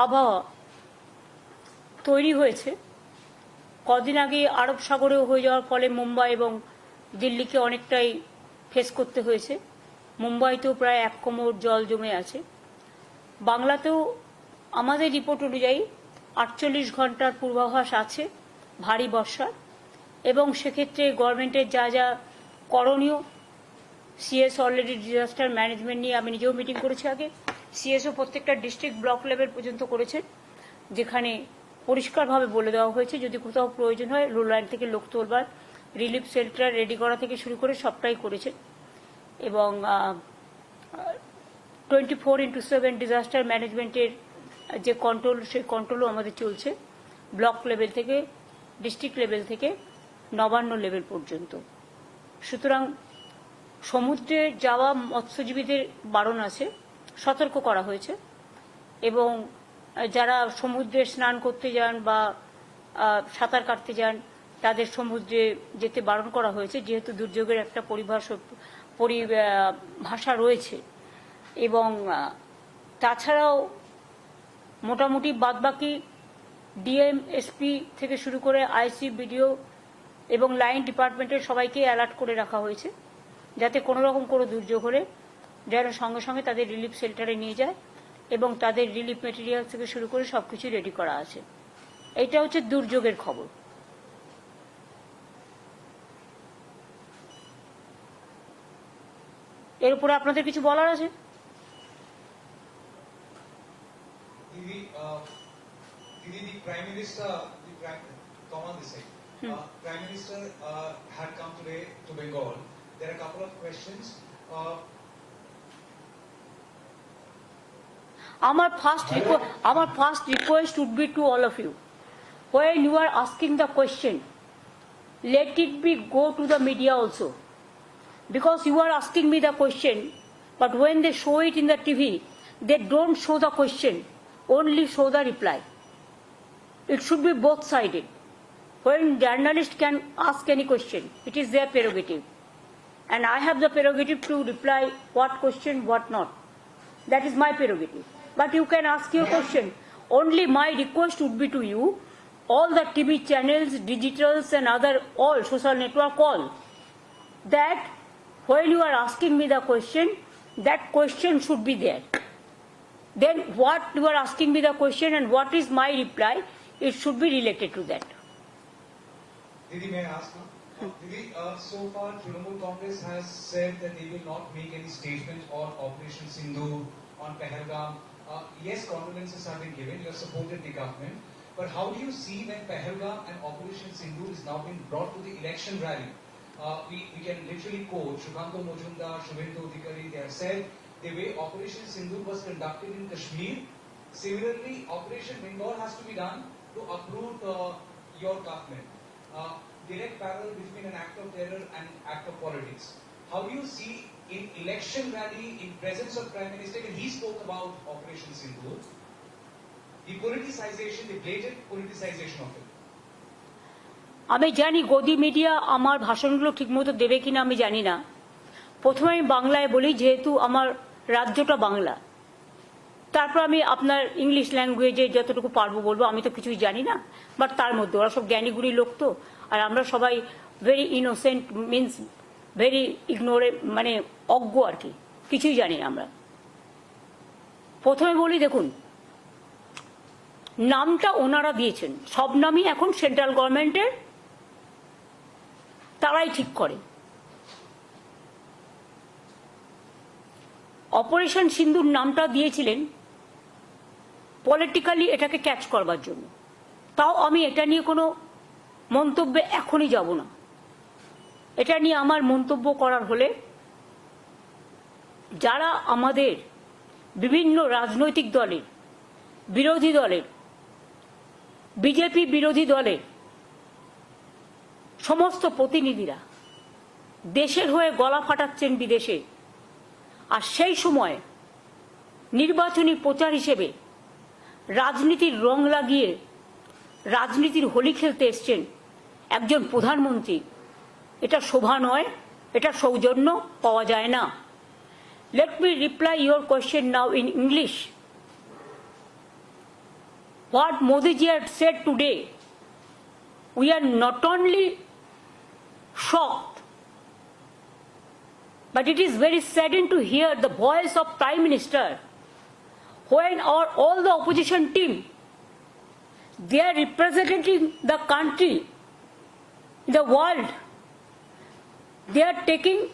আবহাওয়া তৈরি হয়েছে। কদিন আগে আরব সাগরেও হয়ে যাওয়ার ফলে মুম্বাই এবং দিল্লিকে অনেকটাই ফেস করতে হয়েছে। মুম্বাইতেও প্রায় 1 কোমর জল জমে আছে। বাংলাতেও আমাদের রিপোর্ট অনুযায়ী 48 ঘন্টার পূর্বাভাস আছে ভারী বর্ষার, এবং সেক্ষেত্রে গভর্নমেন্টের যা যা করণীয়, সিএস অলরেডি ডিজাস্টার ম্যানেজমেন্ট নিয়ে আমি নিজেও মিটিং করেছি আগে। সিএসও প্রত্যেকটা ডিস্ট্রিক্ট ব্লক লেভেল পর্যন্ত করেছেন, যেখানে পরিষ্কারভাবে বলে দেওয়া হয়েছে যদি কোথাও প্রয়োজন হয় রুল লাইন থেকে লোক তোলবার, রিলিফ শেল্টার রেডি করা থেকে শুরু করে সবটাই করেছে। এবং 24/7 ডিজাস্টার ম্যানেজমেন্টের যে কন্ট্রোল, সেই কন্ট্রোলও আমাদের চলছে ব্লক লেভেল থেকে, ডিস্ট্রিক্ট লেভেল থেকে নবান্ন লেভেল পর্যন্ত। সুতরাং সমুদ্রে যাওয়া মৎস্যজীবীদের বারণ আছে, সতর্ক করা হয়েছে, এবং যারা সমুদ্রে স্নান করতে যান বা সাঁতার কাটতে যান তাদের সমুদ্রে যেতে বারণ করা হয়েছে, যেহেতু দুর্যোগের একটা পরিভাষা রয়েছে। এবং তাছাড়াও মোটামুটি বাদবাকি ডিএম, এসপি থেকে শুরু করে আইসি, বিডিও এবং লাইন ডিপার্টমেন্টের সবাইকে অ্যালার্ট করে রাখা হয়েছে, যাতে কোনো রকম কোনো দুর্যোগ হলে যেন সঙ্গে সঙ্গে তাদের রিলিফ শেল্টারে নিয়ে যায়, এবং তাদের রিলিফ মেটেরিয়াল থেকে শুরু করে সবকিছু রেডি করা আছে। এইটা হচ্ছে দুর্যোগের খবর। এর উপরে আপনাদের কিছু বলার আছে? The Prime Minister, Prime Minister had come today to Bengal. There are a couple of questions. Our first request would be to all of you. When you are asking the question, let it be go to the media also. Because you are asking me the question, but when they show it in the TV, they don't show the question, only show the reply. It should be both-sided. When journalists can ask any question, it is their prerogative. And I have the prerogative to reply what question, what not. That is my prerogative. But you can ask your question. Only my request would be to you, all the TV channels, digitals and other all social network, all, that when you are asking me the question, that question should be there. Then what you are asking me the question and what is my reply, it should be related to that. Didi, may I ask now? Didi, so far Trinamool Congress has said that they will not make any statement on Operation Sindoor, on Pahalgam. Yes, condolences have been given, you have supported the government, but how do you see when Pahalgam and Operation Sindoor is now being brought to the election rally? We can literally quote Shubhanto Majumdar, Shubhendu Adhikari, they have said the way Operation Sindoor was conducted in Kashmir, similarly Operation Bengal has to be done to uproot your government. Direct parallel between an act of terror and act of politics. How do you see in election rally, in presence of Prime Minister, and he spoke about Operation Sindoor, the politicization, the blatant politicization of it? আমি জানি গদি media আমার ভাষণগুলো ঠিকমতো দেবে কিনা আমি জানি না। প্রথমে আমি বাংলায় বলি, যেহেতু আমার রাজ্যটা বাংলা, তারপর আমি আপনার ইংলিশ ল্যাঙ্গুয়েজে যতটুকু পারবো বলবো। আমি তো কিছুই জানি না, বাট তার মধ্যে ওরা সব জ্ঞানীগুড়ি লোক তো, আর আমরা সবাই ভেরি ইনোসেন্ট, মিনস ভেরি ইগনোরে, মানে অজ্ঞ আর কি, কিছুই জানি না আমরা। প্রথমে বলি, দেখুন, নামটা ওনারা দিয়েছেন, সব নামই এখন সেন্ট্রাল গভর্নমেন্টের, তারাই ঠিক করে। অপারেশন সিন্দুর নামটা দিয়েছিলেন পলিটিক্যালি এটাকে ক্যাচ করবার জন্য। তাও আমি এটা নিয়ে কোনো মন্তব্যে এখনই যাব না। এটা নিয়ে আমার মন্তব্য করার হলে যারা আমাদের বিভিন্ন রাজনৈতিক দলের, বিরোধী দলের, বিজেপি বিরোধী দলের সমস্ত প্রতিনিধিরা দেশের হয়ে গলা ফাটাচ্ছেন বিদেশে, আর সেই সময় নির্বাচনী প্রচার হিসেবে রাজনীতির রং লাগিয়ে রাজনীতির হোলি খেলতে এসছেন একজন প্রধানমন্ত্রী, এটা শোভা নয়, এটা সৌজন্য পাওয়া যায় না। Let me reply your question now in English. what Modi ji had said today, we are not only shocked, but it is very saddening to hear the voice of Prime Minister when all the opposition team, they are representing the country, the world. They are taking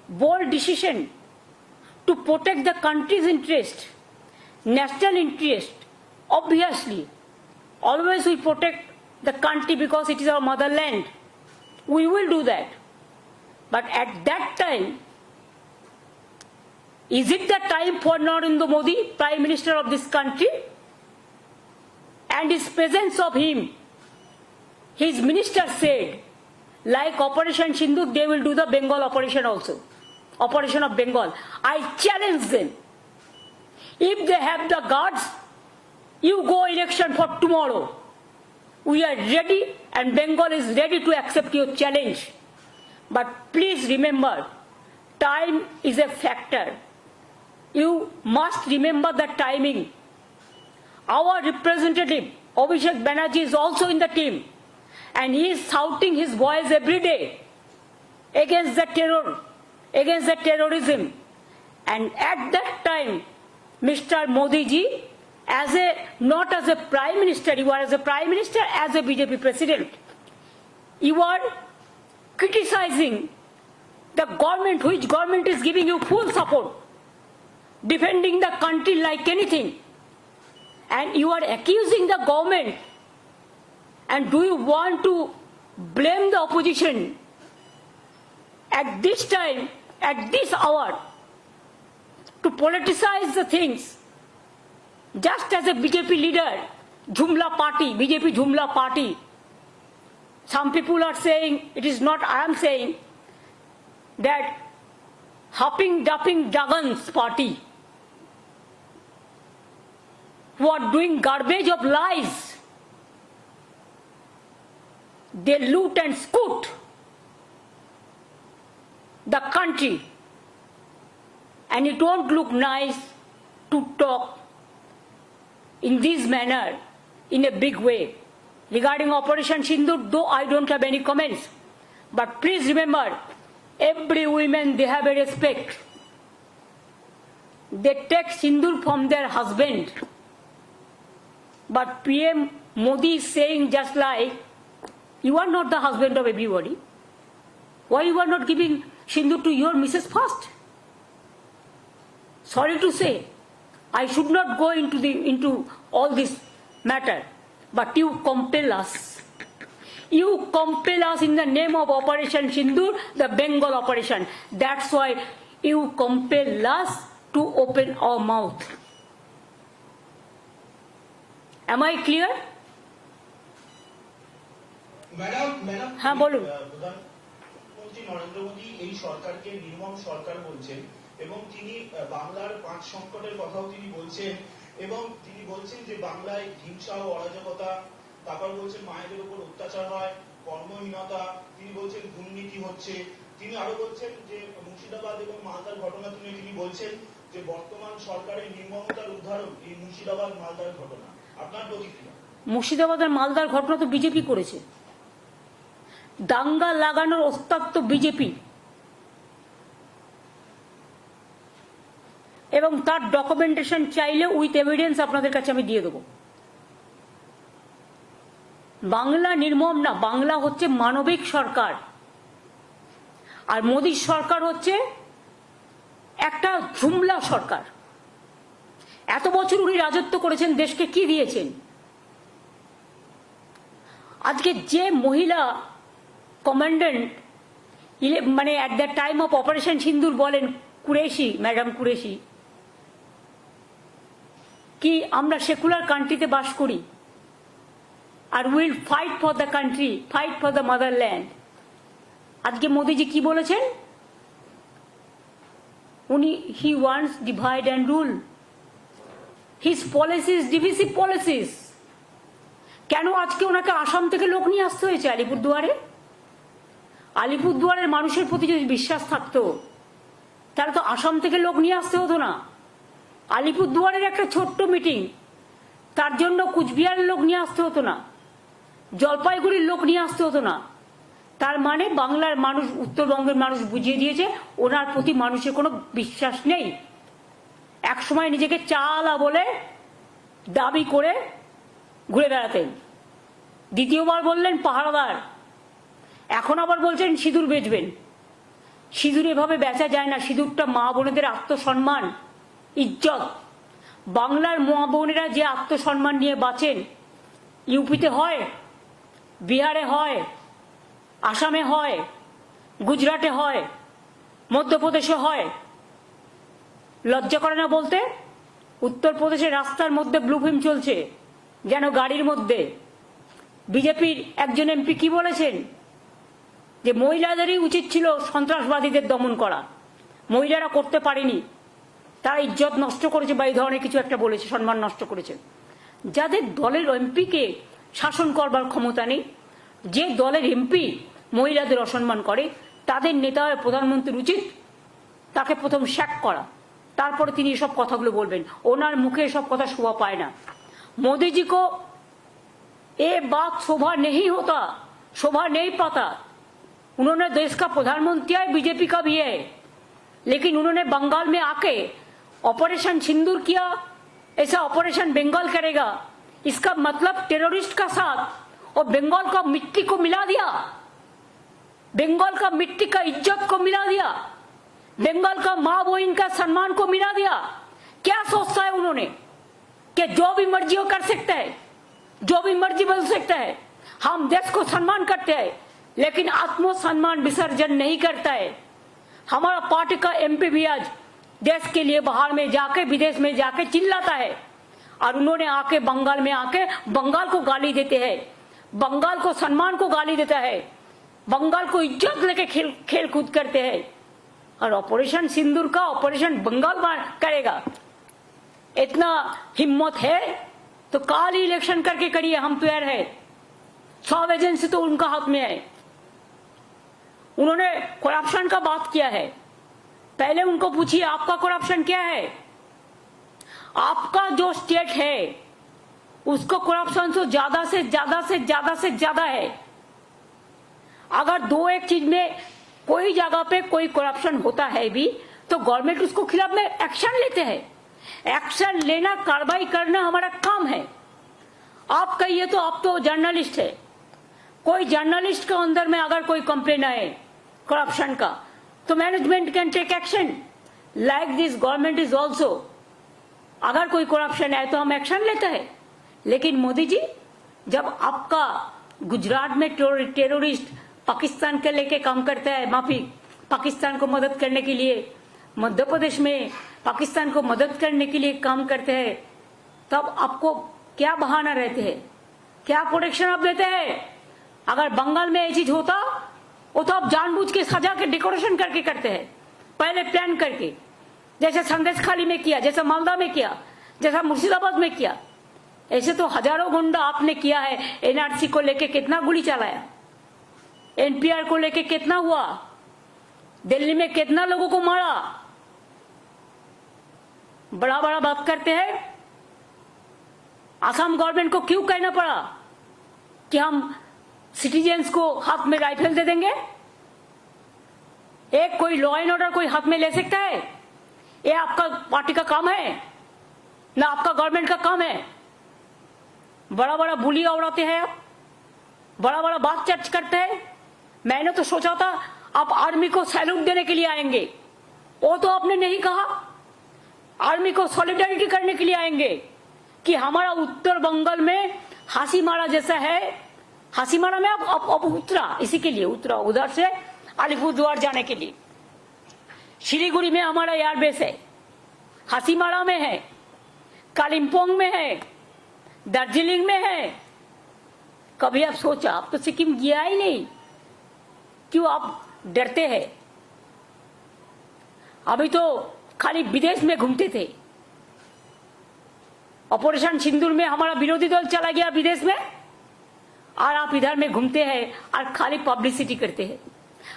bold decision to protect the country's interest, national interest. Obviously, always we protect the country because it is our motherland. We will do that. But at that time, is it the time for Narendra Modi, Prime Minister of this country? And his presence of him, his minister said, like Operation Sindoor, they will do the Bengal operation also. Operation of Bengal. I challenge them. If they have the guards, you go election for tomorrow. We are ready and Bengal is ready to accept your challenge. But please remember, time is a factor. You must remember the timing. Our representative, Abhishek Banerjee, is also in the team. And he is shouting his voice every day against the terror, against the terrorism. And at that time, Mr. Modi ji, not as a Prime Minister, you are as a Prime Minister, as a BJP President, you are criticizing the government, which government is giving you full support, defending the country like anything. And you are accusing the government. And do you want to blame the opposition at this time, at this hour, to politicize the things? Just as a BJP leader, Jumla party, BJP Jumla party, some people are saying, it is not I am saying, that hopping, dupping dragons party, who are doing garbage of lies. They loot and scoot the country. And it won't look nice to talk in this manner, in a big way. Regarding Operation Sindoor, though I don't have any comments. But please remember, every woman, they have a respect. They take Sindoor from their husband. But PM Modi is saying just like, you are not the husband of everybody. Why you are not giving Sindoor to your Mrs. first? Sorry to say, I should not go into all this matter, but you compel us. You compel us in the name of Operation Sindoor, the Bengal operation. That's why you compel us to open our mouth. Am I clear? হ্যাঁ বলুন। প্রধানমন্ত্রী নরেন্দ্র মোদী এই সরকারকে নির্মম সরকার বলছেন এবং তিনি বাংলার 5 সংকটের কথাও তিনি বলছেন এবং তিনি বলছেন যে বাংলায় হিংসা ও অরাজকতা, তারপর বলছেন মায়েদের উপর অত্যাচার হয়, কর্মহীনতা, তিনি বলছেন দুর্নীতি হচ্ছে। তিনি আরো বলছেন যে মুর্শিদাবাদ এবং মালদার ঘটনা তুলে তিনি বলছেন যে বর্তমান সরকারের নির্মমতার উদাহরণ এই মুর্শিদাবাদ মালদার ঘটনা। আপনার প্রতিক্রিয়া? মুর্শিদাবাদ আর মালদার ঘটনা তো বিজেপি করেছে। দাঙ্গা লাগানোর ওস্তাদ তো বিজেপি, এবং তার ডকুমেন্টেশন চাইলে উইথ এভিডেন্স আপনাদের কাছে আমি দিয়ে দেবো। বাংলা নির্মম না, বাংলা হচ্ছে মানবিক সরকার, আর মোদীর সরকার হচ্ছে একটা ঝুমলা সরকার। এত বছর উনি রাজত্ব করেছেন, দেশকে কি দিয়েছেন? আজকে যে মহিলা কমান্ডেন্ট মানে at the time of operation সিন্দুর বলেন, কুরেশি, ম্যাডাম কুরেশি, কি আমরা সেকুলার কান্ট্রিতে বাস করি আর will fight for the country, fight for the motherland. আজকে মোদিজি কি বলেছেন? উনি he wants divide and rule. His policies divisive policies. কেন আজকে ওনাকে আসাম থেকে লোক নিয়ে আসতে হয়েছে আলিপুরদুয়ারে? আলিপুরদুয়ারের মানুষের প্রতি যদি বিশ্বাস থাকতো তাহলে তো আসাম থেকে লোক নিয়ে আসতে হতো না। আলিপুরদুয়ারের একটা ছোট্ট মিটিং, তার জন্য কুচবিহারের লোক নিয়ে আসতে হতো না, জলপাইগুড়ির লোক নিয়ে আসতে হতো না। তার মানে বাংলার মানুষ, উত্তরবঙ্গের মানুষ বুঝিয়ে দিয়েছে ওনার প্রতি মানুষের কোনো বিশ্বাস নেই। একসময় নিজেকে চালা বলে দাবি করে ঘুরে বেড়াতেন, দ্বিতীয়বার বললেন পাহারাদার, এখন আবার বলছেন সিঁদুর বেচবেন। সিঁদুর এভাবে বেচা যায় না। সিঁদুরটা মা বোনেদের আত্মসম্মান, ইজ্জত। বাংলার মা বোনেরা যে আত্মসম্মান নিয়ে বাঁচেন, ইউপিতে হয়, বিহারে হয়, আসামে হয়, গুজরাটে হয়, মধ্যপ্রদেশে হয়। লজ্জা করে না বলতে? উত্তরপ্রদেশের রাস্তার মধ্যে ব্লু ফিল্ম চলছে, যেন গাড়ির মধ্যে। বিজেপির একজন এমপি কি বলেছেন? যে মহিলাদেরই উচিত ছিল সন্ত্রাসবাদীদের দমন করা, মহিলারা করতে পারেনি, তারা ইজ্জত নষ্ট করেছে বা এই ধরনের কিছু একটা বলেছে, সম্মান নষ্ট করেছে। যাদের দলের এমপিকে শাসন করবার ক্ষমতা নেই, যে দলের এমপি মহিলাদের অসম্মান করে, তাদের নেতা হয়ে প্রধানমন্ত্রীর উচিত তাকে প্রথম শ্যাক করা, তারপরে তিনি এসব কথাগুলো বলবেন। ওনার মুখে এসব কথা শোভা পায় না। मोदी जी को ये बात शोभा नहीं होता, शोभा नहीं पाता। उन्होंने देश का प्रधानमंत्री है, बीजेपी का भी है, लेकिन उन्होंने बंगाल में आके ऑपरेशन सिंदूर किया, ऐसा ऑपरेशन बंगाल करेगा, इसका मतलब टेररिस्ट का साथ और बंगाल का मिट्टी को मिला दिया, बंगाल का मिट्टी का इज्जत को मिला दिया, बंगाल का माँ बहन का सम्मान को मिला दिया। क्या सोचता है उन्होंने कि जो भी मर्जी वो कर सकता है, जो भी मर्जी बोल सकता है। हम देश को सम्मान करते हैं, लेकिन आत्मसम्मान विसर्जन नहीं करता है। हमारा पार्टी का एमपी भी आज देश के लिए बाहर में जाके, विदेश में जाके चिल्लाता है, और उन्होंने आके बंगाल में आके बंगाल को गाली देते हैं, बंगाल को सम्मान को गाली देता है, बंगाल को इज्जत लेके खेल कूद करते हैं। और ऑपरेशन सिंदूर का ऑपरेशन बंगाल करेगा, इतना हिम्मत है तो काल ही इलेक्शन करके करिए, हम तैयार है। 100 एजेंसी तो उनका हाथ में है। उन्होंने करप्शन का बात किया है, पहले उनको पूछिए आपका करप्शन क्या है। आपका जो स्टेट है उसको करप्शन तो ज्यादा से ज्यादा से ज्यादा से ज्यादा है। अगर दो एक चीज में कोई जगह पे कोई करप्शन होता है भी तो गवर्नमेंट उसको खिलाफ में एक्शन लेते हैं। एक्शन लेना, कार्रवाई करना हमारा काम है। आप कहिए तो आप तो जर्नलिस्ट है, कोई जर्नलिस्ट के अंदर में अगर कोई कंप्लेन आए करप्शन का तो management can take action. Like this government is also, अगर कोई करप्शन आए तो हम एक्शन लेते हैं। लेकिन मोदी जी, जब आपका गुजरात में टेररिस्ट पाकिस्तान के लेके काम करता है, माफी, पाकिस्तान को मदद करने के लिए, मध्य प्रदेश में पाकिस्तान को मदद करने के लिए काम करते हैं, तब आपको क्या बहाना रहते हैं, क्या प्रोटेक्शन आप देते हैं? अगर बंगाल में ये चीज होता वो तो आप जानबूझ के सजा के डेकोरेशन करके करते हैं, पहले प्लान करके, जैसे संदेशखाली में किया, जैसा मालदा में किया, जैसा मुर्शिदाबाद में किया। ऐसे तो हजारों गुंडा आपने किया है। एनआरसी को लेके कितना गोली चलाया, एनपीआर को लेके कितना हुआ, दिल्ली में कितना लोगों को मारा। बड़ा बड़ा बात करते हैं। असम गवर्नमेंट को क्यों कहना पड़ा कि हम सिटीजन्स को हाथ में राइफल दे देंगे? एक कोई लॉ एंड ऑर्डर कोई हाथ में ले सकता है? ये आपका पार्टी का काम है ना, आपका गवर्नमेंट का काम है? बड़ा बड़ा बुलिया उड़ाते हैं आप, बड़ा बड़ा बात चर्च करते हैं। मैंने तो सोचा था आप आर्मी को सैल्यूट देने के लिए आएंगे, वो तो आपने नहीं कहा। आर्मी को सॉलिडारिटी करने के लिए आएंगे कि हमारा उत्तर बंगाल में हासीमारा जैसा है। हासीमारा में अब उतरा, इसी के लिए उतरा, उधर से अलीपुरद्वार जाने के लिए। शिलीगुड़ी में हमारा एयरबेस है, हासीमारा में है, कालिम्पोंग में है, दार्जिलिंग में है। कभी आप सोचा? आप तो सिक्किम गया ही नहीं, क्यों आप डरते हैं? अभी तो खाली विदेश में घूमते थे। ऑपरेशन सिंदूर में हमारा विरोधी दल चला गया विदेश में, और आप इधर में घूमते हैं और खाली पब्लिसिटी करते हैं।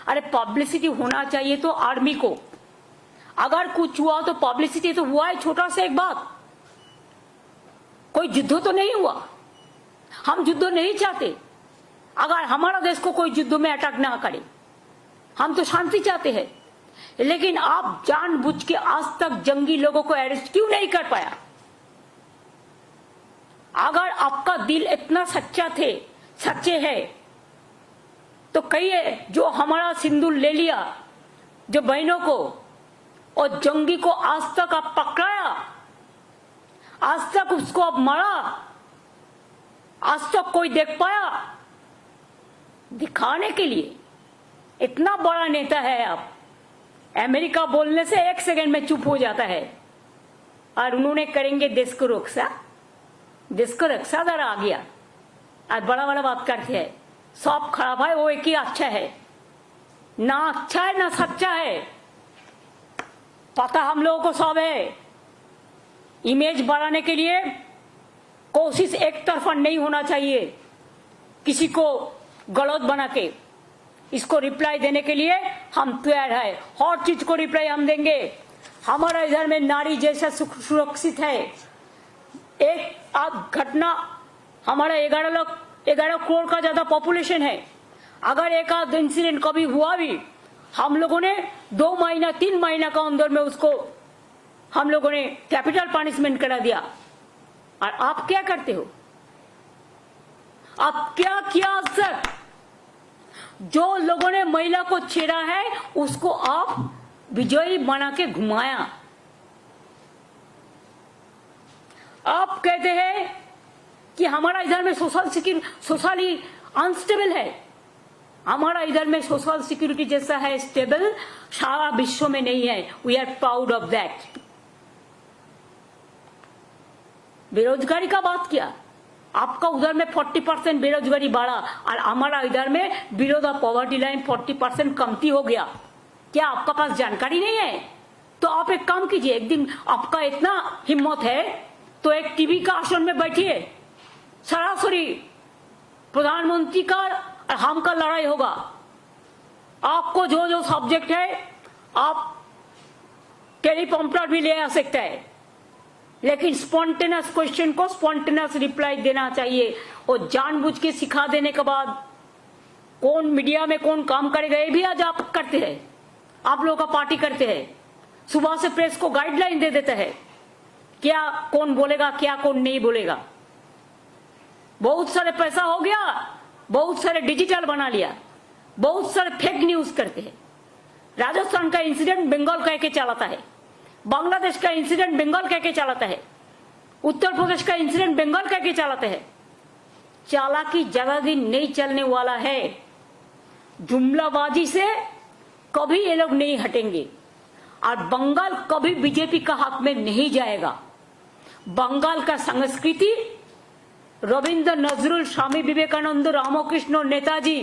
अरे पब्लिसिटी होना चाहिए तो आर्मी को, अगर कुछ हुआ तो पब्लिसिटी तो हुआ है। छोटा सा एक बात, कोई युद्ध तो नहीं हुआ, हम युद्ध नहीं चाहते। अगर हमारा देश को कोई युद्ध में अटैक ना करे, हम तो शांति चाहते हैं। लेकिन आप जानबूझ के आज तक जंगी लोगों को अरेस्ट क्यों नहीं कर पाया? अगर आपका दिल इतना सच्चे है तो कहिए, जो हमारा सिंदूर ले लिया, जो बहनों को और जंगी को आज तक आप पकड़ाया, आज तक उसको आप मारा, आज तक कोई देख पाया? दिखाने के लिए इतना बड़ा नेता है आप। अमेरिका बोलने से 1 सेकंड में चुप हो जाता है, और उन्होंने करेंगे देश को रक्षा। देश को रक्षा दर आ गया और बड़ा बड़ा बात करते हैं। सब खराब है, वो एक ही अच्छा है। ना अच्छा है ना सच्चा है, पता हम लोगों को सब है। इमेज बढ़ाने के लिए कोशिश एक तरफा नहीं होना चाहिए, किसी को गलत बना के। इसको रिप्लाई देने के लिए हम तैयार है, हर चीज को रिप्लाई हम देंगे। हमारा इधर में नारी जैसा सुरक्षित है। एक आप घटना, हमारा 11 करोड़ का ज्यादा पॉपुलेशन है। अगर एक आध इंसिडेंट कभी हुआ भी, हम लोगों ने 2 महीना 3 महीना का अंदर में उसको हम लोगों ने कैपिटल पनिशमेंट करा दिया। और आप क्या करते हो? आप क्या किया आज तक? जो लोगों ने महिला को छेड़ा है उसको आप विजयी बना के घुमाया। आप कहते हैं कि हमारा इधर में सोशली अनस्टेबल है। हमारा इधर में सोशल सिक्योरिटी जैसा है स्टेबल सारा विश्व में नहीं है। We are proud of that. बेरोजगारी का बात किया, आपका उधर में 40% बेरोजगारी बढ़ा और हमारा इधर में बिलो द पॉवर्टी लाइन 40% कमती हो गया। क्या आपका पास जानकारी नहीं है? तो आप एक काम कीजिए, एक दिन आपका इतना हिम्मत है तो एक टीवी का आसन में बैठिए, सरासरी प्रधानमंत्री का और हम का लड़ाई होगा। आपको जो जो सब्जेक्ट है आप टेलीप्रॉम्प्टर भी ले आ सकते हैं, लेकिन स्पॉन्टेनियस क्वेश्चन को स्पॉन्टेनियस रिप्लाई देना चाहिए। और जानबूझ के सिखा देने के बाद कौन मीडिया में कौन काम करेगा ये भी आज आप करते हैं। आप लोगों का पार्टी करते हैं, सुबह से प्रेस को गाइडलाइन दे देते हैं क्या कौन बोलेगा क्या कौन नहीं बोलेगा। बहुत सारे पैसा हो गया, बहुत सारे डिजिटल बना लिया, बहुत सारे फेक न्यूज करते हैं। राजस्थान का इंसिडेंट बंगाल कह के चलाता है, बांग्लादेश का इंसिडेंट बंगाल कह के चलाता है, उत्तर प्रदेश का इंसिडेंट बंगाल कह के चलाते हैं। चालाकी ज्यादा दिन नहीं चलने वाला है। जुमलाबाजी से कभी ये लोग नहीं हटेंगे और बंगाल कभी बीजेपी का हक में नहीं जाएगा। बंगाल का संस्कृति रविंद्र नजरुल, स्वामी विवेकानंद, रामकृष्ण, नेताजी,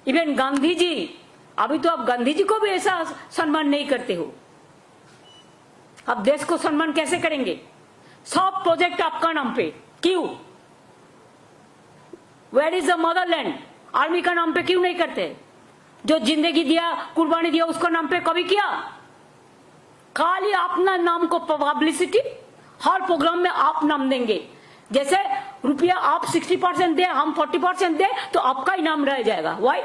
इवन गांधी जी। अभी तो आप गांधी जी को भी ऐसा सम्मान नहीं करते हो। आप देश को सम्मान कैसे करेंगे? सब प्रोजेक्ट आपका नाम पे क्यों? Where is the motherland? Army का नाम पे क्यों नहीं करते? जो जिंदगी दिया, कुर्बानी दिया, उसका नाम पे कभी किया? खाली अपना नाम को पब्लिसिटी, हर प्रोग्राम में आप नाम देंगे। जैसे रुपया आप 60% दे, हम 40% दे तो आपका ही नाम रह जाएगा। वाई?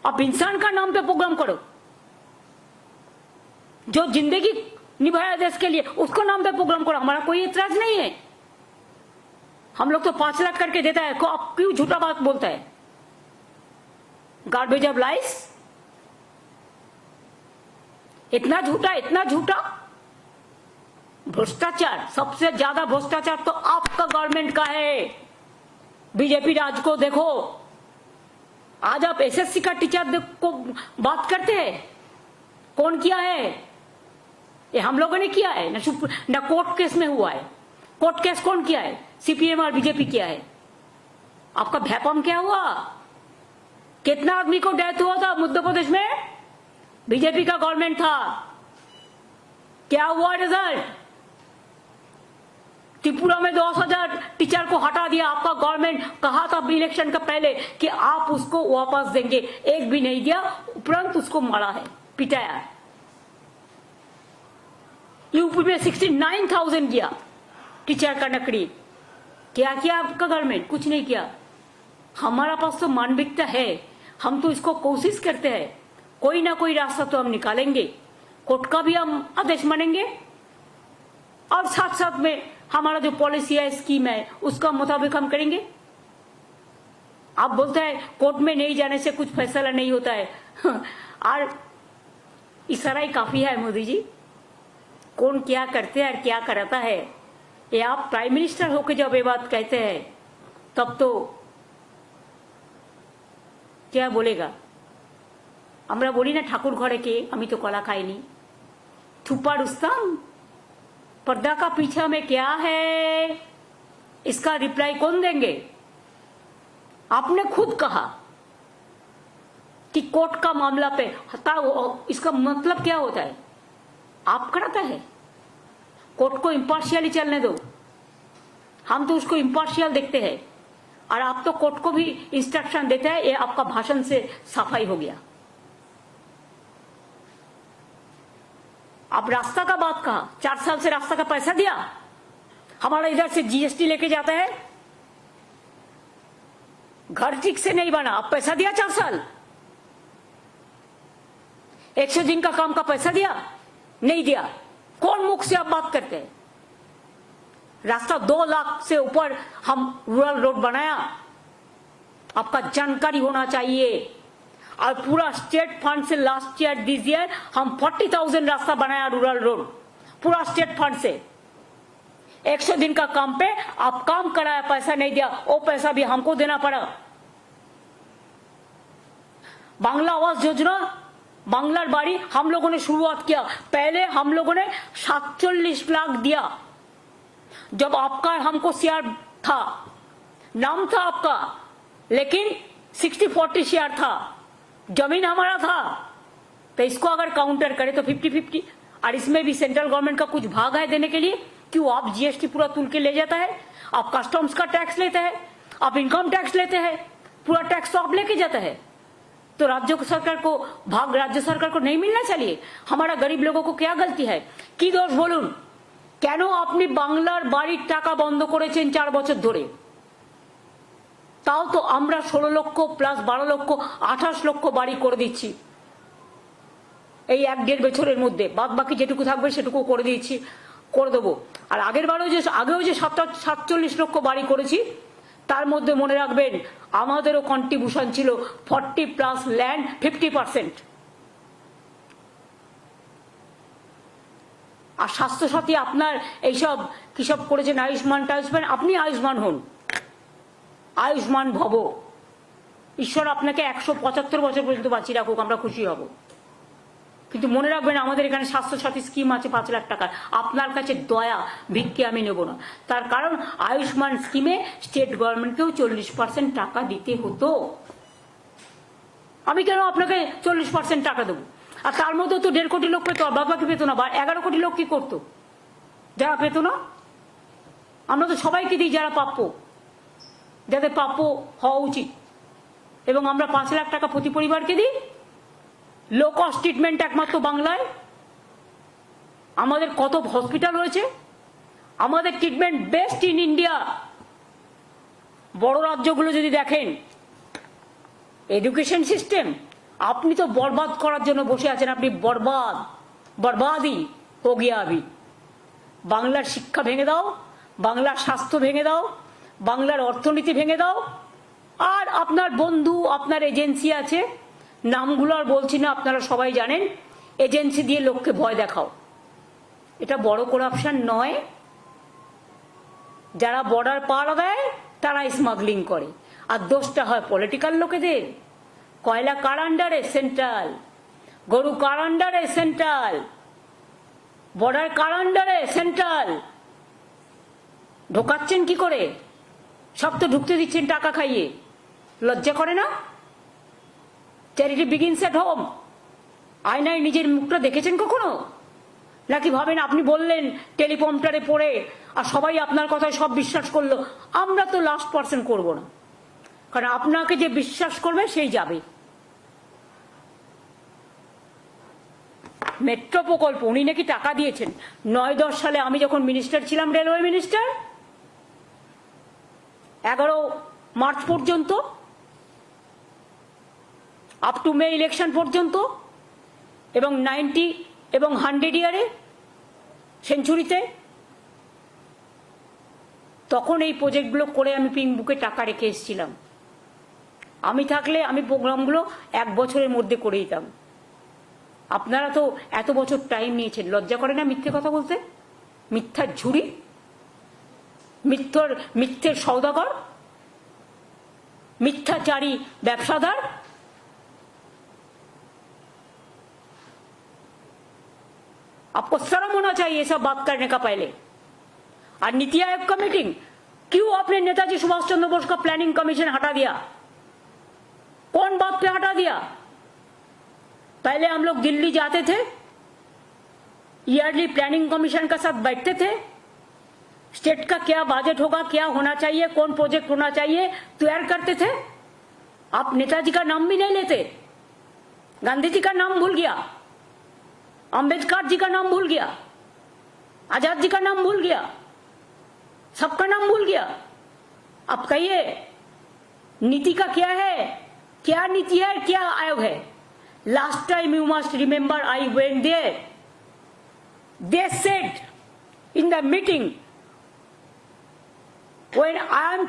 आप इंसान का नाम पे प्रोग्राम करो। जो जिंदगी निभाया देश के लिए उसको नाम पे प्रोग्राम करो, हमारा कोई इतराज नहीं है। हम लोग तो 5 लाख करके देता है, को आप क्यों झूठा बात बोलता है? गार्बेज ऑफ लाइस, इतना झूठा। भ्रष्टाचार, सबसे ज्यादा भ्रष्टाचार तो आपका गवर्नमेंट का है। बीजेपी राज को देखो, आज आप एसएससी का टीचर को बात करते हैं, कौन किया है? ये हम लोगों ने किया है ना कोर्ट केस में हुआ है। कोर्ट केस कौन किया है? सीपीएम और बीजेपी किया है। आपका भैपम क्या हुआ? कितना आदमी को डेथ हुआ था मध्य प्रदेश में? बीजेपी का गवर्नमेंट था। क्या हुआ रिजल्ट? त्रिपुरा में 10,000 टीचर को हटा दिया आपका गवर्नमेंट। कहा था इलेक्शन का पहले कि आप उसको वापस देंगे, एक भी नहीं दिया, उपरांत उसको मारा है, पिटाया है। यूपी में 69,000 किया टीचर का नकली। क्या किया आपका गवर्नमेंट? कुछ नहीं किया। हमारा पास तो मानविकता है, हम तो इसको कोशिश करते हैं, कोई ना कोई रास्ता तो हम निकालेंगे। कोर्ट का भी हम आदेश मानेंगे और साथ साथ में हमारा जो पॉलिसी है, स्कीम है, उसका मुताबिक हम करेंगे। आप बोलते हैं कोर्ट में नहीं जाने से कुछ फैसला नहीं होता है और इशारा ही काफी है मोदी जी। कौन क्या करते हैं और क्या कराता है, ये आप प्राइम मिनिस्टर होकर जब ये बात कहते हैं तब तो क्या बोलेगा। আমরা বলি না ঠাকুর ঘরে কে, আমি तो कला खाईनी। छुपा रुस्तम, पर्दा का पीछा में क्या है, इसका रिप्लाई कौन देंगे? आपने खुद कहा कि कोर्ट का मामला पे इसका मतलब क्या होता है? आप कराता है, कोर्ट को इम्पार्शियली चलने दो। हम तो उसको इम्पार्शियल देखते हैं और आप तो कोर्ट को भी इंस्ट्रक्शन देते हैं। ये आपका भाषण से सफाई हो गया। आप रास्ता का बात कहा, 4 साल से रास्ता का पैसा दिया, हमारा इधर से जीएसटी लेके जाता है, घर ठीक से नहीं बना, आप पैसा दिया 4 साल। 100 दिन का काम का पैसा दिया, नहीं दिया। कौन मुख से आप बात करते हैं? रास्ता 2 लाख से ऊपर हम रूरल रोड बनाया, आपका जानकारी होना चाहिए। और पूरा स्टेट फंड से लास्ट ईयर दिस ईयर हम 40,000 रास्ता बनाया रूरल रोड, पूरा स्टेट फंड से। 100 दिन का काम पे आप काम कराया, पैसा नहीं दिया, वो पैसा भी हमको देना पड़ा। बांग्ला आवास योजना, बांग्लार बाड़ी हम लोगों ने शुरुआत किया। पहले हम लोगों ने 47 लाख दिया जब आपका हमको शेयर था, नाम था आपका, लेकिन 60-40 शेयर था, जमीन हमारा था। तो इसको अगर काउंटर करे तो 50-50, और इसमें भी सेंट्रल गवर्नमेंट का कुछ भाग है देने के लिए। क्यों? आप जीएसटी पूरा तुल के ले जाता है, आप कस्टम्स का टैक्स लेते हैं, आप इनकम टैक्स लेते हैं, पूरा टैक्स तो आप लेके जाता है। तो राज्य सरकार को भाग राज्य सरकार को नहीं मिलना चाहिए? हमारा गरीब लोगों को क्या गलती है? কি দোষ বলুন? কেন আপনি বাংলার বাড়ির টাকা বন্ধ করেছেন 4 বছর ধরে? তাও তো আমরা 16 লক্ষ প্লাস 12 লক্ষ 28 লক্ষ বাড়ি করে দিচ্ছি এই 1-1.5 বছরের মধ্যে। বাদ বাকি যেটুকু থাকবে সেটুকু করে দিচ্ছি, করে দেবো। আর আগেও যে 47 লক্ষ বাড়ি করেছি, তার মধ্যে মনে রাখবেন আমাদেরও কন্ট্রিবিউশন ছিল 40 প্লাস ল্যান্ড 50%। আর স্বাস্থ্যসাথী আপনার এইসব কিসব করেছেন, আয়ুষ্মান টায়ুষ্মান, আপনি আয়ুষ্মান হন, আয়ুষ্মান ভব। ঈশ্বর আপনাকে 175 বছর পর্যন্ত বাঁচিয়ে রাখুক, আমরা খুশি হব। কিন্তু মনে রাখবেন আমাদের এখানে স্বাস্থ্যসাথী স্কিম আছে 5 লাখ টাকার। আপনার কাছে দয়া ভিক্ষে আমি নেব না, তার কারণ আয়ুষ্মান স্কিমে স্টেট গভর্নমেন্টকেও 40% টাকা দিতে হতো। আমি কেন আপনাকে 40% টাকা দেবো? আর তার মধ্যে তো 1.5 কোটি লোক পেতো, আর বাদ বাকি পেতো না। 11 কোটি লোক কি করতো যারা পেতো না? আমরা তো সবাইকে দিই যারা প্রাপ্য, যাদের প্রাপ্য হওয়া উচিত। এবং আমরা 5 লাখ টাকা প্রতি পরিবারকে দিই। লো কস্ট ট্রিটমেন্ট একমাত্র বাংলায়। আমাদের কত হসপিটাল রয়েছে, আমাদের ট্রিটমেন্ট বেস্ট ইন ইন্ডিয়া। বড় রাজ্যগুলো যদি দেখেন এডুকেশন সিস্টেম, আপনি তো বরবাদ করার জন্য বসে আছেন। আপনি বরবাদি হো গিয়া আভি। বাংলার শিক্ষা ভেঙে দাও, বাংলার স্বাস্থ্য ভেঙে দাও, বাংলার অর্থনীতি ভেঙে দাও। আর আপনার বন্ধু, আপনার এজেন্সি আছে, নামগুলো আর বলছি না, আপনারা সবাই জানেন। এজেন্সি দিয়ে লোককে ভয় দেখাও। এটা বড় করাপশন নয়? যারা বর্ডার পার দেয় তারা স্মাগলিং করে, আর দোষটা হয় পলিটিক্যাল লোকেদের। কয়লা কার আন্ডারে? সেন্ট্রাল। গরু কার আন্ডারে? সেন্ট্রাল। বর্ডার কার আন্ডারে? সেন্ট্রাল। ঢোকাচ্ছেন কি করে? সব তো ঢুকতে দিচ্ছেন টাকা খাইয়ে। লজ্জা করে না? Charity begins at home. আয়নায় নিজের মুখটা দেখেছেন কখনো? নাকি ভাবেন আপনি বললেন টেলিপম্পটারে পড়ে আর সবাই আপনার কথায় সব বিশ্বাস করলো? আমরা তো লাস্ট পার্সন করব না, কারণ আপনাকে যে বিশ্বাস করবে সেই যাবে। মেট্রো প্রকল্প উনি নাকি টাকা দিয়েছেন 9-10 সালে আমি যখন মিনিস্টার ছিলাম, রেলওয়ে মিনিস্টার, 11 মার্চ পর্যন্ত, আপ টু মে ইলেকশন পর্যন্ত, এবং 90 এবং 100 ইয়ারে সেঞ্চুরিতে, তখন এই প্রজেক্টগুলো করে আমি পিঙ্ক বুকে টাকা রেখে এসেছিলাম। আমি থাকলে আমি প্রোগ্রামগুলো 1 বছরের মধ্যে করে দিতাম। আপনারা তো এত বছর টাইম নিয়েছেন, লজ্জা করে না মিথ্যে কথা বলতে? মিথ্যার ঝুড়ি, মিথ্যের সওদাগর, मिथ्याचारी व्यवसादार। आपको शर्म होना चाहिए सब बात करने का पहले। और नीति आयोग का मीटिंग, क्यों आपने नेताजी सुभाष चंद्र बोस का प्लानिंग कमीशन हटा दिया? कौन बात पे हटा दिया? पहले हम लोग दिल्ली जाते थे, ईयरली प्लानिंग कमीशन का साथ बैठते थे, स्टेट का क्या बजट होगा, क्या होना चाहिए, कौन प्रोजेक्ट होना चाहिए, तैयार करते थे। आप नेताजी का नाम भी नहीं लेते, गांधी जी का नाम भूल गया, अंबेडकर जी का नाम भूल गया, आजाद जी का नाम भूल गया, सबका नाम भूल गया। अब कहिए नीति का क्या है, क्या नीति है, क्या आयोग है? Last time you must remember I went there, they said in the meeting, when I am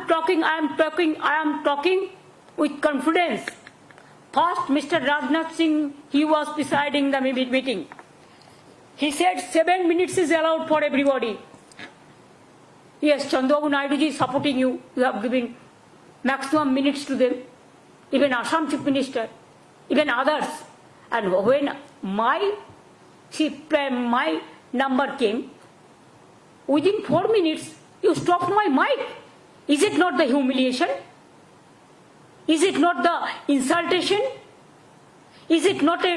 talking with confidence. First, Mr. Rajnath Singh, he was presiding the meeting. He said 7 minutes is allowed for everybody. Yes, Chandrababu Naidu ji is supporting you. You have given maximum minutes to them. Even Assam Chief Minister, even others. And when my number came, within 4 minutes, you stopped my mic. Is it not the humiliation? Is it not the insultation? Is it not a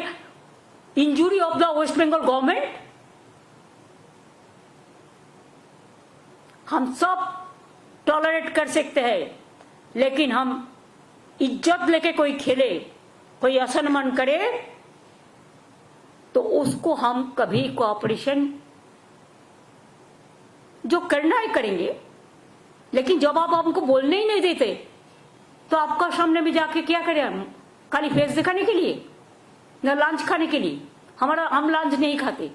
injury of the West Bengal government? हम सब tolerate कर सकते हैं, लेकिन हम इज्जत लेके कोई खेले, कोई असम्मान करे, तो उसको हम कभी कोऑपरेशन जो करना है करेंगे। लेकिन जब आप हमको बोलने ही नहीं देते, तो आपका सामने में जाके क्या करें हम? खाली फेस दिखाने के लिए, न लंच खाने के लिए? हम लंच नहीं खाते,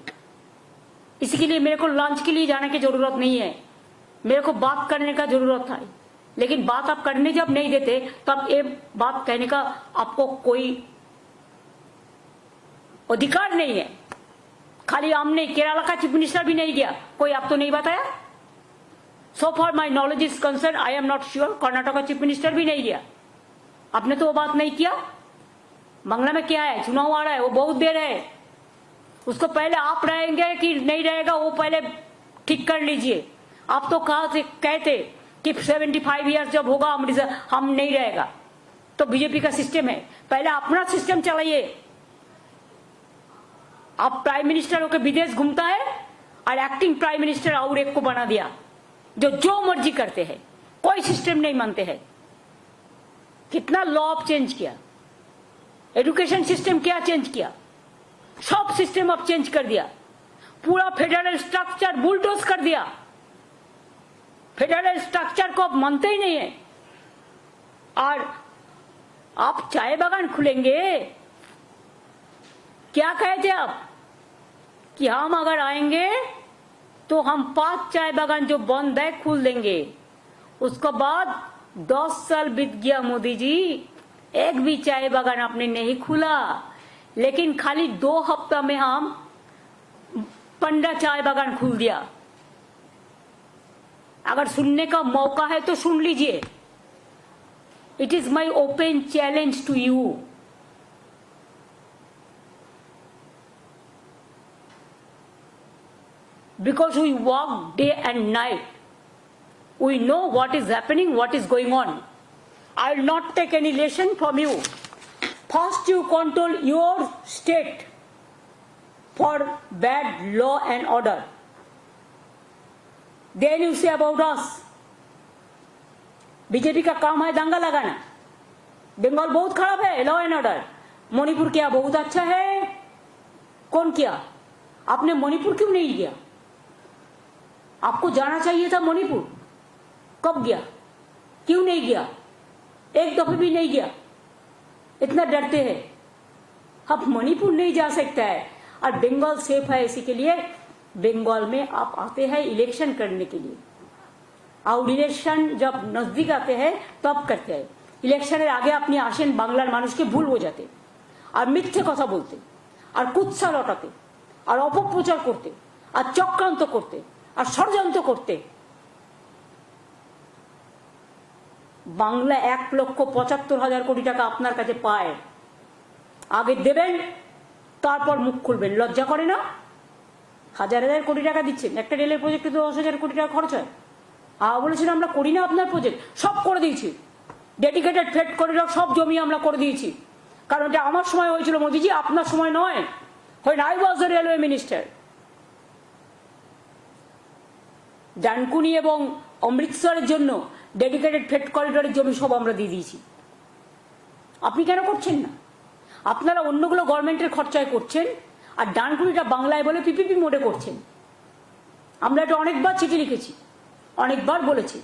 इसके लिए मेरे को लंच के लिए जाने की जरूरत नहीं है, मेरे को बात करने का जरूरत है। लेकिन बात आप करने जब नहीं देते, तब ये बात कहने का आपको कोई अधिकार नहीं है। खाली हमने केरला का चीफ मिनिस्टर भी नहीं दिया, कोई आप तो नहीं बताया। So far my knowledge is concerned, I am not sure, Karnataka का चीफ मिनिस्टर भी नहीं दिया। आपने तो वो बात नहीं किया। बांग्ला में क्या है, चुनाव आ रहा है, वो बहुत देर है, उसको पहले आप रहेंगे कि नहीं रहेगा वो पहले ठीक कर लीजिए। आप तो कहते कि 75 ईयर्स जब होगा हम नहीं रहेगा, तो बीजेपी का सिस्टम है, पहले अपना सिस्टम चलाइए। आप प्राइम मिनिस्टर होकर विदेश घूमता है और एक्टिंग प्राइम मिनिस्टर और एक को बना दिया, जो मर्जी करते हैं, कोई सिस्टम नहीं मानते हैं। कितना लॉ चेंज किया, एजुकेशन सिस्टम क्या चेंज किया, सब सिस्टम अब चेंज कर दिया, पूरा फेडरल स्ट्रक्चर बुलडोज कर दिया। फेडरल स्ट्रक्चर को अब मानते ही नहीं है। और आप चाय बागान खुलेंगे, क्या कहते आप कि हम अगर आएंगे तो हम 5 चाय बागान जो बंद है खोल देंगे। उसके बाद 10 साल बीत गया मोदी जी, एक भी चाय बागान आपने नहीं खुला, लेकिन खाली 2 हफ्ता में हम 15 चाय बागान खोल दिया। अगर सुनने का मौका है तो सुन लीजिए। It is my open challenge to you. Because we work day and night, we know what is happening, what is going on. I will not take any lesson from you. First you control your state for bad law and order. Then you say about us. BJP का काम है दंगा लगाना। बंगाल बहुत खराब है law and order, Manipur क्या बहुत अच्छा है, कौन किया? आपने मणिपुर क्यों नहीं गया? आपको जाना चाहिए था मणिपुर। कब गया? क्यों नहीं गया? एक दफे भी नहीं गया। इतना डरते हैं। अब मणिपुर नहीं जा सकता है और बंगाल सेफ है, इसी के लिए बंगाल में आप आते हैं इलेक्शन करने के लिए। और इलेक्शन जब नजदीक आते हैं तब करते हैं। ইলেকশনের আগে আপনি আসেন বাংলার মানুষকে ভুল বোঝাতে আর মিথ্যে কথা বলতে আর কুৎসা লটাতে আর অপপ্রচার করতে আর চক্রান্ত করতে আর ষড়যন্ত্র করতে। বাংলা 1,75,000 কোটি টাকা আপনার কাছে পায়, আগে দেবেন তারপর মুখ খুলবেন। লজ্জা করে না? হাজার হাজার কোটি টাকা দিচ্ছেন, একটা রেলের প্রজেক্টে তো 10,000 কোটি টাকা খরচ হয়। বলেছেন আমরা করি না আপনার প্রজেক্ট, সব করে দিয়েছি। ডেডিকেটেড ফ্রেট করিডর সব জমি আমরা করে দিয়েছি, কারণ এটা আমার সময় হয়েছিল মোদিজি, আপনার সময় নয়। when I was the railway minister, Dankuni এবং অমৃতসরের জন্য ডেডিকেটেড ফ্রেট করিডরের জমি সব আমরা দিয়ে দিয়েছি। আপনি কেন করছেন না? আপনারা অন্যগুলো গভর্নমেন্টের খরচায় করছেন আর ডানকুনিটা বাংলায় বলে পিপিপি মোডে করছেন। আমরা এটা অনেকবার চিঠি লিখেছি, অনেকবার বলেছি,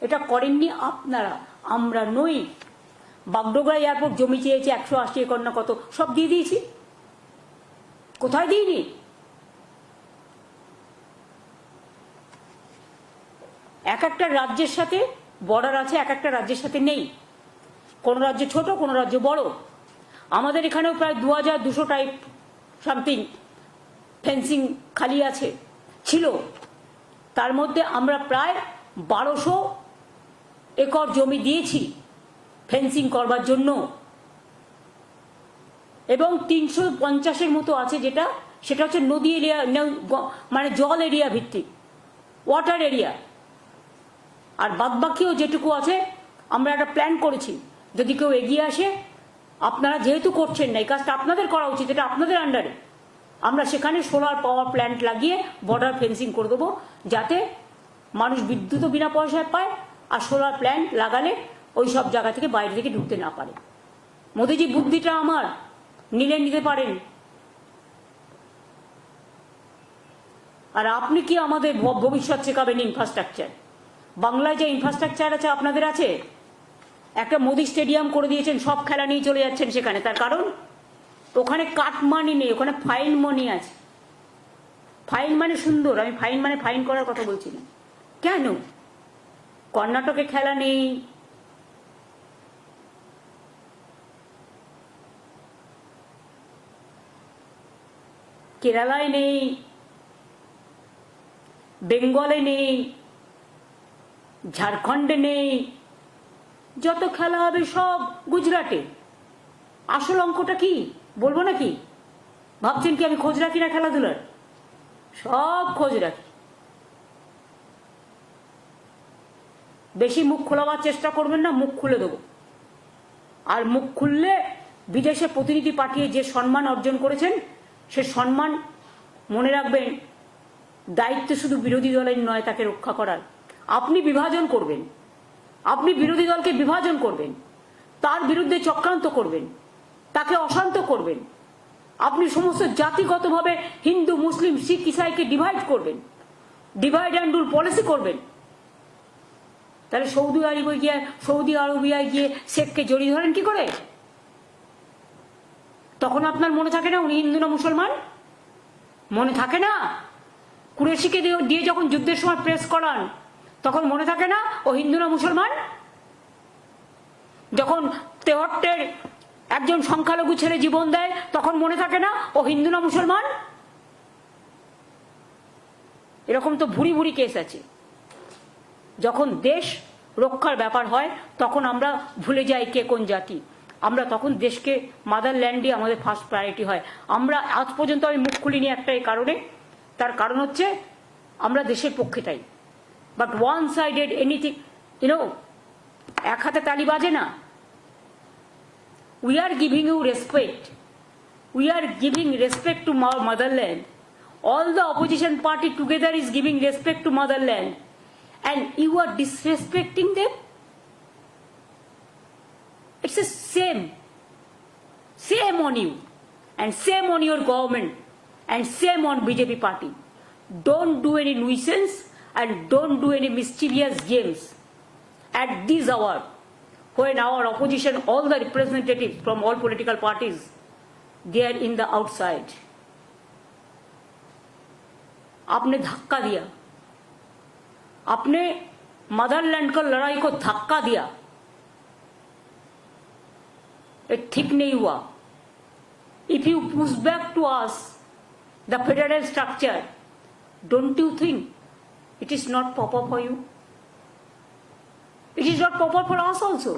এটা করেননি আপনারা, আমরা নই। বাগডোগরা এয়ারপোর্ট জমি চেয়েছে 180 একর না কত, সব দিয়ে দিয়েছি। কোথায় দিইনি? এক একটা রাজ্যের সাথে বর্ডার আছে, এক একটা রাজ্যের সাথে নেই। কোন রাজ্য ছোট, কোন রাজ্য বড়। আমাদের এখানেও প্রায় 2200 টাইপ সামথিং ফেন্সিং খালি আছে, ছিল। তার মধ্যে আমরা প্রায় 1200 একর জমি দিয়েছি ফেন্সিং করবার জন্য, এবং 350-এর মতো আছে সেটা হচ্ছে নদী এরিয়া, মানে জল এরিয়া ভিত্তিক, ওয়াটার এরিয়া। আর বাদবাকিও যেটুকু আছে আমরা একটা প্ল্যান করেছি, যদি কেউ এগিয়ে আসে, আপনারা যেহেতু করছেন না, এই কাজটা আপনাদের করা উচিত, এটা আপনাদের আন্ডারে, আমরা সেখানে সোলার পাওয়ার প্ল্যান্ট লাগিয়ে বর্ডার ফেন্সিং করে দেবো, যাতে মানুষ বিদ্যুৎও বিনা পয়সায় পায়, আর সোলার প্ল্যান্ট লাগালে ওই সব জায়গা থেকে বাইরে থেকে ঢুকতে না পারে। মোদিজি বুদ্ধিটা আমার, নিলে নিতে পারেন। আর আপনি কি আমাদের ভবিষ্যৎ শেখাবেন? ইনফ্রাস্ট্রাকচার, বাংলায় যে ইনফ্রাস্ট্রাকচার আছে আপনাদের আছে। একটা মোদি স্টেডিয়াম করে দিয়েছেন, সব খেলা নিয়ে চলে যাচ্ছেন সেখানে। তার কারণ ওখানে কাট মানি নেই, ওখানে ফাইন মানি আছে। ফাইন মানে সুন্দর, আমি ফাইন মানে ফাইন করার কথা বলছি না। কেন কর্ণাটকে খেলা নেই? কেরালায় নেই, বেঙ্গলে নেই, ঝাড়খণ্ডে নেই, যত খেলা হবে সব গুজরাটে। আসল অঙ্কটা কি বলবো নাকি? ভাবছেন কি আমি খোঁজ রাখি না খেলাধুলার? সব খোঁজ রাখি। বেশি মুখ খোলাবার চেষ্টা করবেন না, মুখ খুলে দেবো। আর মুখ খুললে বিদেশে প্রতিনিধি পাঠিয়ে যে সম্মান অর্জন করেছেন, সে সম্মান মনে রাখবেন, দায়িত্ব শুধু বিরোধী দলের নয় তাকে রক্ষা করার। আপনি বিভাজন করবেন, আপনি বিরোধী দলকে বিভাজন করবেন, তার বিরুদ্ধে চক্রান্ত করবেন, তাকে অশান্ত করবেন। আপনি সমস্ত জাতিগতভাবে হিন্দু, মুসলিম, শিখ, ইসাইকে ডিভাইড করবেন, ডিভাইড অ্যান্ড রুল পলিসি করবেন। তাহলে সৌদি আরবিয়ায় গিয়ে শেখকে জড়িয়ে ধরেন কি করে? তখন আপনার মনে থাকে না উনি হিন্দু না মুসলমান? মনে থাকে না? কুরেশিকে দিয়ে যখন যুদ্ধের সময় প্রেস করান, তখন মনে থাকে না ও হিন্দু না মুসলমান? যখন তেহট্টের একজন সংখ্যালঘু ছেলে জীবন দেয়, তখন মনে থাকে না ও হিন্দু না মুসলমান? এরকম তো ভুরি ভুরি কেস আছে। যখন দেশ রক্ষার ব্যাপার হয় তখন আমরা ভুলে যাই কে কোন জাতি। আমরা তখন দেশকে, মাদারল্যান্ডই আমাদের ফার্স্ট প্রায়োরিটি হয়। আমরা আজ পর্যন্ত আমি মুখ খুলিনি একটাই কারণে, তার কারণ হচ্ছে আমরা দেশের পক্ষে তাই। বাট ওয়ান সাইডেড এনিথিং, এক হাতে তালি বাজে না। We are giving you respect, we are giving respect to motherland. All the opposition party together is giving respect to motherland, and you are disrespecting them. It's a shame on you and shame on your government and same on BJP party. Don't do any nuisance and don't do any mischievous games at this hour when our opposition, all the representatives from all political parties, they are in the outside. आपने धक्का दिया, आपने Motherland को लड़ाई को धक्का दिया, ये ठीक नहीं हुआ. If you push back to us the federal structure, don't you think it is not proper for you? It is not proper for us also.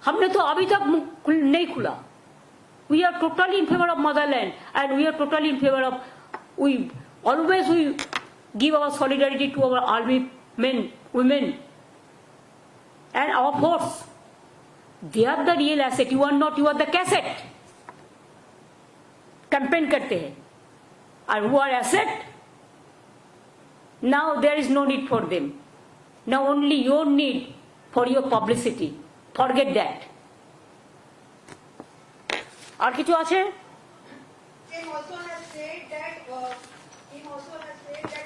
हमने तो अभी तक मुंह नहीं खुला. We are totally in favor of motherland and we are totally in favor of, we always give our solidarity to our army men, women and our force. They are the real asset. You are not, you are the cassette. Campaign करते हैं. And who are asset? Now there is no need for them. Now only your need for your publicity. Forget that. আর কিছু আছে? Him also has said that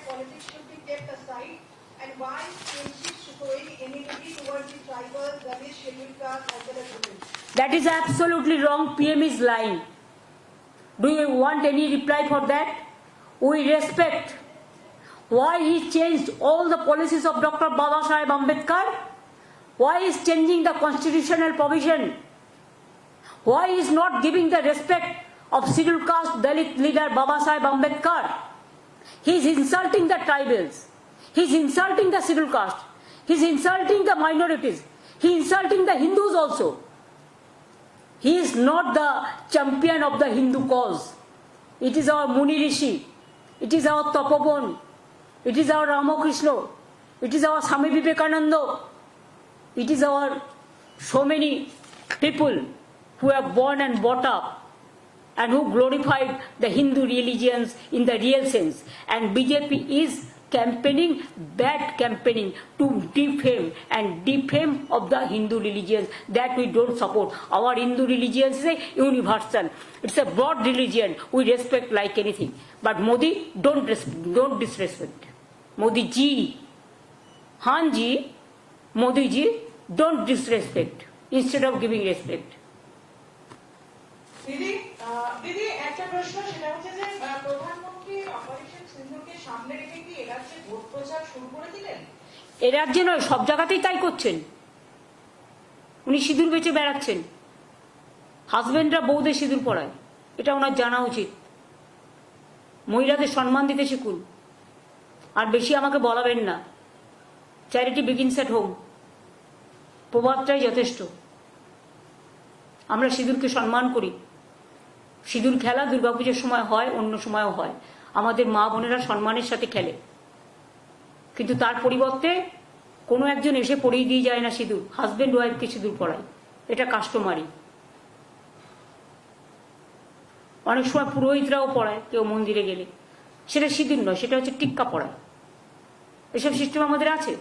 politics should be kept aside, and why is showing enmity towards the tribal, Dalish, scheduled caste as well as women? That is absolutely wrong. PM is lying. Do you want any reply for that? We respect why he changed all the policies of Dr. Babasaheb Ambedkar. Why he is changing the constitutional provision? Why he is not giving the respect of scheduled caste Dalit leader Babasaheb Ambedkar? He is insulting the tribals. He is insulting the scheduled caste. He is insulting the minorities. He is insulting the Hindus also. He is not the champion of the Hindu cause. It is our Muni Rishi. It is our Tapobon. It is our Ramakrishna. It is our Swami Vivekananda. It is our so many people who have born and brought up and who glorified the Hindu religions in the real sense. And BJP is campaigning, bad campaigning to defame of the Hindu religions that we don't support. Our Hindu religion is a universal. It's a broad religion. We respect like anything. But Modi, don't disrespect. Modi ji, Han ji, Modi ji, don't disrespect instead of giving respect. দিদি একটা প্রশ্ন, সেটা হচ্ছে যে প্রধানমন্ত্রী operation সিন্ধুকে সামনে রেখে কি এরাজ্যে ভোট প্রচার শুরু করে দিলেন? এ রাজ্যে নয়, সব জায়গাতেই তাই করছেন. উনি সিঁদুর বেচে বেড়াচ্ছেন. হাজবেন্ডরা বউদের সিঁদুর পরায়, এটা ওনার জানা উচিত. মহিলাদের সম্মান দিতে শিখুন. আর বেশি আমাকে বলাবেন না. চ্যারিটি বিগিনস এট হোম, প্রবাদটাই যথেষ্ট. আমরা সিঁদুরকে সম্মান করি. সিঁদুর খেলা দুর্গাপুজোর সময় হয়, অন্য সময়ও হয়. আমাদের মা বোনেরা সম্মানের সাথে খেলে, কিন্তু তার পরিবর্তে কোনো একজন এসে পরিয়ে দিয়ে যায় না সিঁদুর. হাজবেন্ড ওয়াইফকে সিঁদুর পরায়, এটা কাস্টমারি. অনেক সময় পুরোহিতরাও পড়ায় কেউ মন্দিরে গেলে, সেটা সিঁদুর নয়, সেটা হচ্ছে টিক্কা পড়ায়. এসব সিস্টেম আমাদের আছে.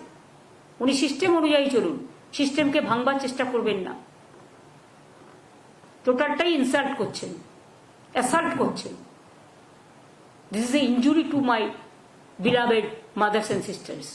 উনি সিস্টেম অনুযায়ী চলুন, সিস্টেমকে ভাঙবার চেষ্টা করবেন না. টোটালটাই ইনসাল্ট করছেন, অ্যাসাল্ট করছেন. This is a injury to my beloved mothers and sisters.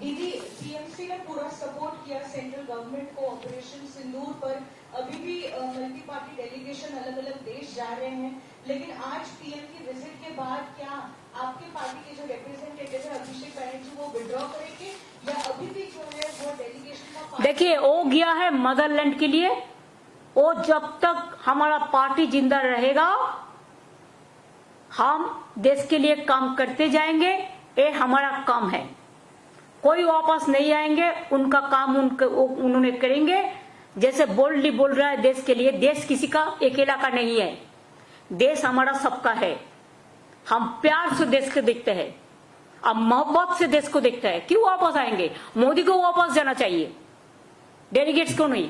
दीदी, टीएमसी ने पूरा सपोर्ट किया सेंट्रल गवर्नमेंट को ऑपरेशन सिंदूर पर. अभी भी मल्टी पार्टी डेलीगेशन अलग अलग देश जा रहे हैं, लेकिन आज पीएम की विजिट के बाद क्या आपके पार्टी के जो रिप्रेजेंटेटिव है अभिषेक बनर्जी वो विड्रॉ करेंगे या अभी भी जो है वो डेलीगेशन का? देखिए, वो गया है मदरलैंड के लिए. वो जब तक हमारा पार्टी जिंदा रहेगा हम देश के लिए काम करते जाएंगे. ये हमारा काम है. कोई वापस नहीं आएंगे. उनका काम उन्होंने करेंगे. जैसे बोल्डली बोल रहा है देश के लिए. देश किसी का अकेला का नहीं है. देश हमारा सबका है. हम प्यार से देश को देखते हैं, अब मोहब्बत से देश को देखते हैं. क्यों वापस आएंगे? मोदी को वापस जाना चाहिए, डेलीगेट्स को नहीं.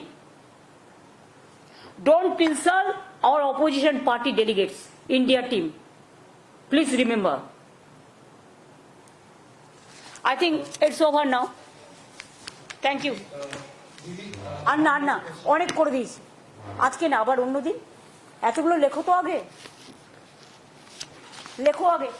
Don't insult our opposition party delegates, India team. Please remember. I think it's over now. Thank you. আর না অনেক করে দিয়েছি আজকে, না আবার অন্যদিন. এতগুলো লেখো তো আগে, লেখো আগে।